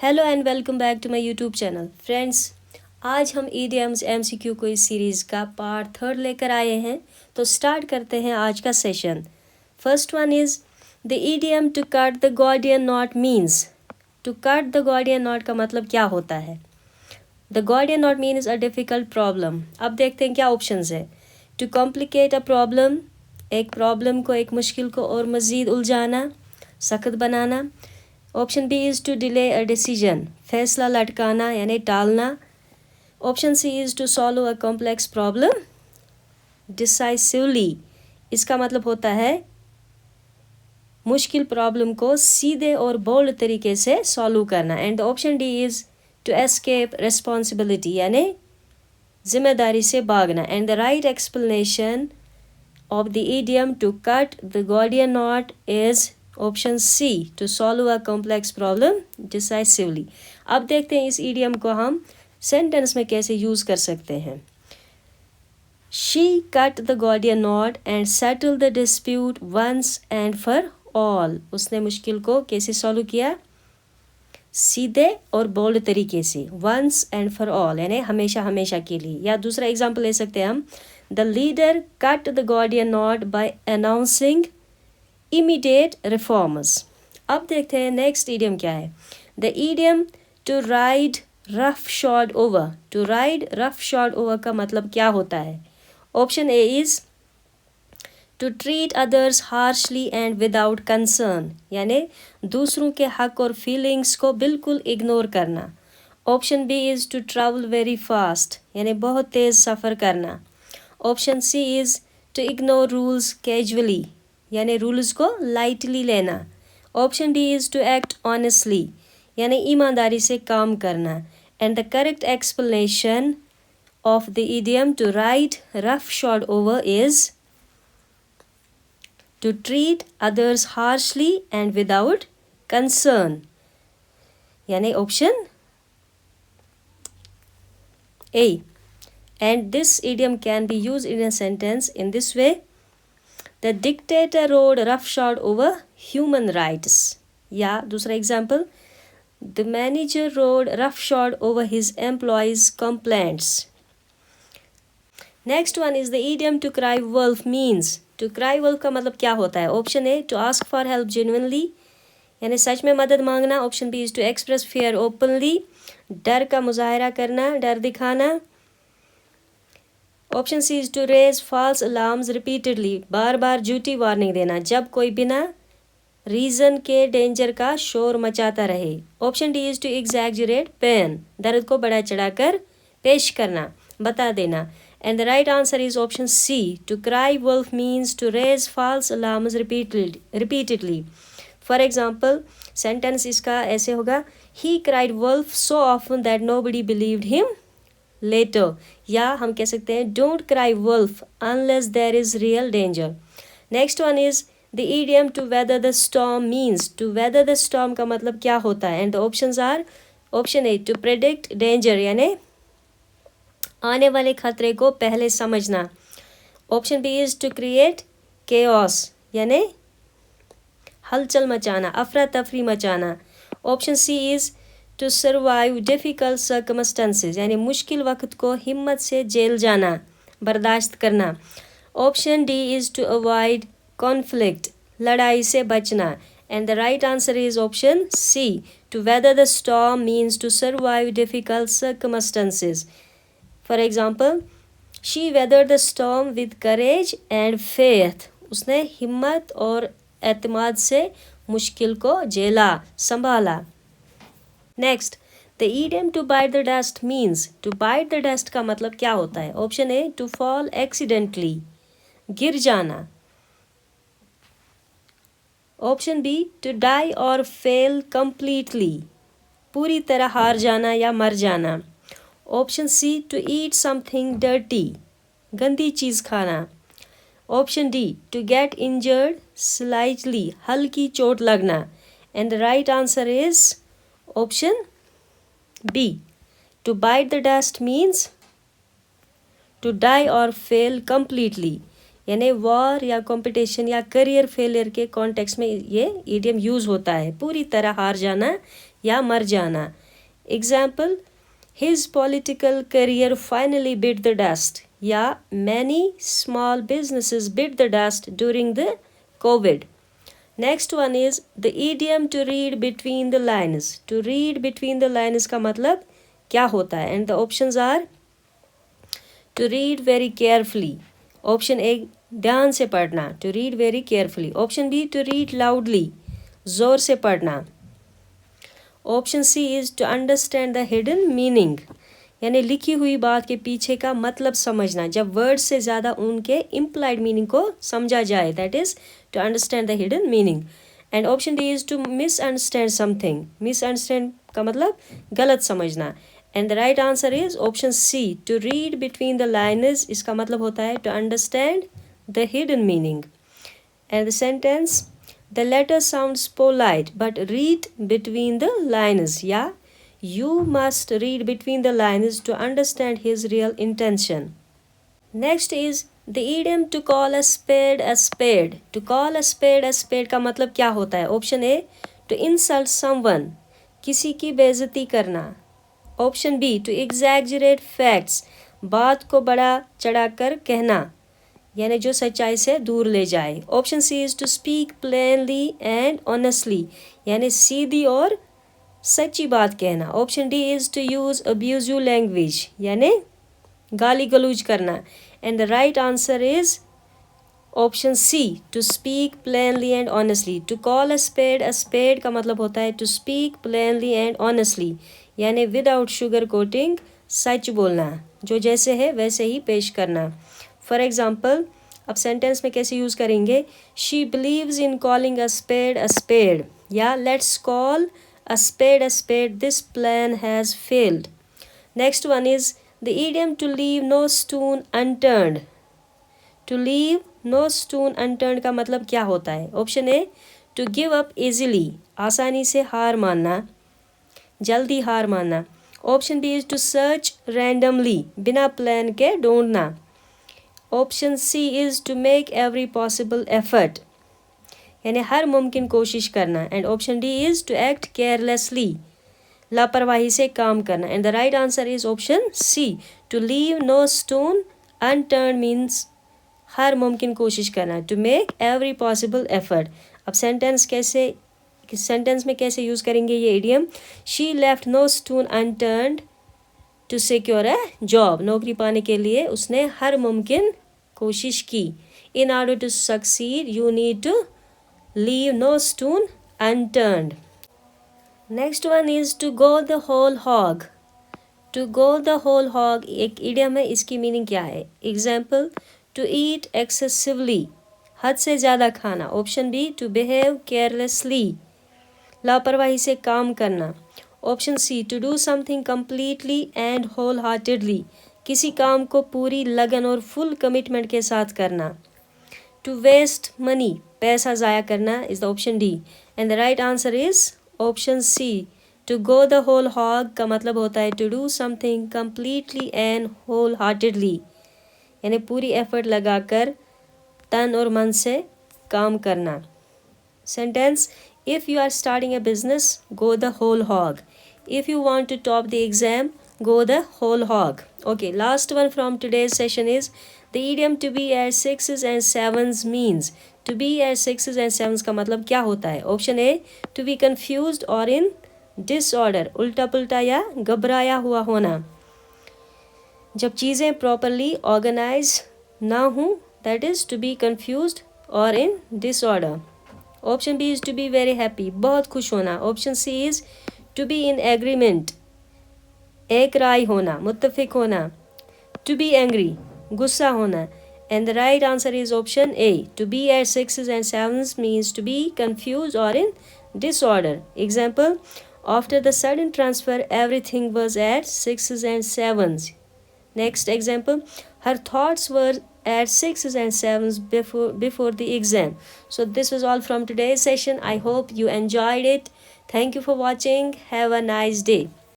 Hello and welcome back to my YouTube channel friends. आज हम EDMs MCQ quiz series का part 3 लेकर आए हैं। तो स्टार्ट करते हैं आज का session. First one is the idiom to cut the Gordian knot means. To cut the Gordian knot का मतलब क्या होता है? The Gordian knot means a difficult problem. अब देखते हैं क्या ऑप्शंस है। टू कॉम्प्लिकेट अ प्रॉब्लम, एक प्रॉब्लम को, एक मुश्किल को और मज़ीद उलझाना, सख्त बनाना। Option B is to delay a decision, फैसला लटकाना यानी टालना। Option C is to solve a complex problem decisively, इसका मतलब होता है मुश्किल प्रॉब्लम को सीधे और बोल्ड तरीके से सॉल्व करना। And option D is to escape responsibility यानी जिम्मेदारी से भागना। And the right explanation of the idiom to cut the Gordian knot is option C, to solve a complex problem decisively. अब देखते हैं इस idiom को हम सेंटेंस में कैसे यूज़ कर सकते हैं। She cut the Gordian knot and settled the dispute once and for all. उसने मुश्किल को कैसे सॉल्व किया? सीधे और बोल्ड तरीके से, once and for all यानी हमेशा हमेशा के लिए। या दूसरा एग्जाम्पल ले सकते हैं हम, the leader cut the Gordian knot by announcing immediate reforms. अब देखते हैं नेक्स्ट idiom क्या है। The idiom to ride roughshod over. To ride roughshod over का मतलब क्या होता है? Option A is to treat others harshly and without concern यानी दूसरों के हक और फीलिंग्स को बिल्कुल इग्नोर करना। Option B is to travel very fast यानी बहुत तेज़ सफ़र करना। Option C is to ignore rules casually यानी रूल्स को लाइटली लेना। Option D is to act honestly यानी ईमानदारी से काम करना। And the correct explanation of the idiom to ride roughshod over is to treat others harshly and without concern यानी option A. And this idiom can be used in a sentence in this way: the dictator rode roughshod over human rights. या दूसरा example, the manager rode roughshod over his employees' complaints. Next one is the idiom to cry wolf means. To cry wolf का मतलब क्या होता है? Option A to ask for help genuinely यानी सच में मदद मांगना। Option B is to express fear openly, डर का मुजाहरा करना, डर दिखाना। Option C is to raise false alarms repeatedly, बार बार झूठी वार्निंग देना जब कोई बिना रीज़न के डेंजर का शोर मचाता रहे। Option D is to exaggerate pain, दर्द को बढ़ा चढ़ाकर पेश करना, बता देना। And the right answer is option C. To cry wolf means to raise false alarms repeatedly. For example, sentence इसका ऐसे होगा: He cried wolf so often that nobody believed him later. या हम कह सकते हैं Don't cry wolf unless there is real danger. Next one is the idiom to weather the storm means. To weather the storm का मतलब क्या होता है? And the options are option A to predict danger यानी आने वाले खतरे को पहले समझना। Option B is to create chaos यानी हलचल मचाना, अफरा तफरी मचाना। Option C is to survive difficult circumstances यानी मुश्किल वक्त को हिम्मत से झेल जाना, बर्दाश्त करना। Option D is to avoid conflict, लड़ाई से बचना। And the right answer is option C, to weather the storm means to survive difficult circumstances. For example, she weathered the storm with courage and faith. उसने हिम्मत और एतमाद से मुश्किल को झेला, संभाला। Next, the idiom to bite the dust means. To bite the dust का मतलब क्या होता है? Option A to fall accidentally, गिर जाना। Option B to die or fail completely, पूरी तरह हार जाना या मर जाना। Option C to eat something dirty, गंदी चीज़ खाना। Option D to get injured slightly, हल्की चोट लगना। And the right answer is option B, to bite the dust means to die और फेल कम्प्लीटली यानी वॉर या कंपटीशन या करियर फेलियर के कॉन्टेक्स्ट में ये idiom यूज़ होता है, पूरी तरह हार जाना या मर जाना। Example, his political career finally bit the dust, या many small businesses bit the dust during the COVID. Next one is the idiom to read between the lines. To read between the lines का मतलब क्या होता है? And the options are to read very carefully. Option A, ध्यान से पढ़ना, to read very carefully. Option B, to read loudly, जोर से पढ़ना. Option C is to understand the hidden meaning, यानी लिखी हुई बात के पीछे का मतलब समझना, जब वर्ड से ज़्यादा उनके इम्प्लाइड मीनिंग को समझा जाए, that is to understand the hidden meaning. And option D is to misunderstand something. Misunderstand का मतलब गलत समझना. And the right answer is option C, to read between the lines. इसका मतलब होता है to understand the hidden meaning. And the sentence, the letter sounds polite but read between the lines. Yeah, you must read between the lines to understand his real intention. Next is the idiom to call a spade a spade. To call a spade का मतलब क्या होता है? Option A, to insult someone, किसी की बेइज्जती करना. Option B, to exaggerate facts, बात को बड़ा चढ़ाकर कहना, यानी जो सच्चाई से दूर ले जाए. Option C is to speak plainly and honestly, यानी सीधी और सच्ची बात कहना. Option D is to use abusive language, यानी गाली गलौज करना. And the right answer is option C, to speak plainly and honestly. To call a spade का मतलब होता है to speak plainly and honestly, यानी विदाउट शुगर कोटिंग, सच बोलना, जो जैसे है वैसे ही पेश करना. फॉर एग्ज़ाम्पल, अब सेंटेंस में कैसे यूज़ करेंगे? She believes in calling a spade, या let's call a spade, this plan has failed. Next one is the idiom to leave no stone unturned. To leave no stone unturned का मतलब क्या होता है? Option A, to give up easily, आसानी से हार मानना, जल्दी हार मानना. Option B is to search randomly, बिना प्लान के ढूंढना. Option C is to make every possible effort, यानी हर मुमकिन कोशिश करना. And option D is to act carelessly, लापरवाही से काम करना. And the right answer is option C, to leave no stone unturned means हर मुमकिन कोशिश करना, to make every possible effort. अब सेंटेंस में कैसे यूज़ करेंगे ये idiom? She left no stone unturned to secure a job, नौकरी पाने के लिए उसने हर मुमकिन कोशिश की. In order to succeed you need to leave no stone unturned. Next one is to go the whole hog. To go the whole hog एक इडियम है, इसकी मीनिंग क्या है? एग्जाम्पल, टू ईट एक्सेसिवली, हद से ज़्यादा खाना. Option B, to behave carelessly, लापरवाही से काम करना. Option C, to do something completely and wholeheartedly, किसी काम को पूरी लगन और फुल कमिटमेंट के साथ करना. टू वेस्ट मनी, पैसा ज़ाया करना, is the option D. And the right answer is option C, to go the whole hog का मतलब होता है to do something completely and wholeheartedly, यानी पूरी एफर्ट लगाकर तन और मन से काम करना. Sentence, if you are starting a business, go the whole hog. If you want to top the exam, go the whole hog. Okay, last one from today's session is the idiom to be at sixes and sevens means. To be at sixes and sevens का मतलब क्या होता है? Option A, to be confused or in disorder, उल्टा पुल्टा या घबराया हुआ होना, जब चीज़ें प्रॉपरली ऑर्गेनाइज ना हो, that is to be confused or in disorder. Option B is to be very happy, बहुत खुश होना. Option C is to be in agreement, एक राय होना, मुत्तफिक होना. टू बी एंग्री, गुस्सा होना. And the right answer is option A, to be at sixes and sevens means to be confused और in disorder. Example, after the sudden transfer everything was at sixes and sevens. Next example, her thoughts were at sixes and sevens before the exam. So this was all from today's session. I hope you enjoyed it. Thank you for watching. Have a nice day.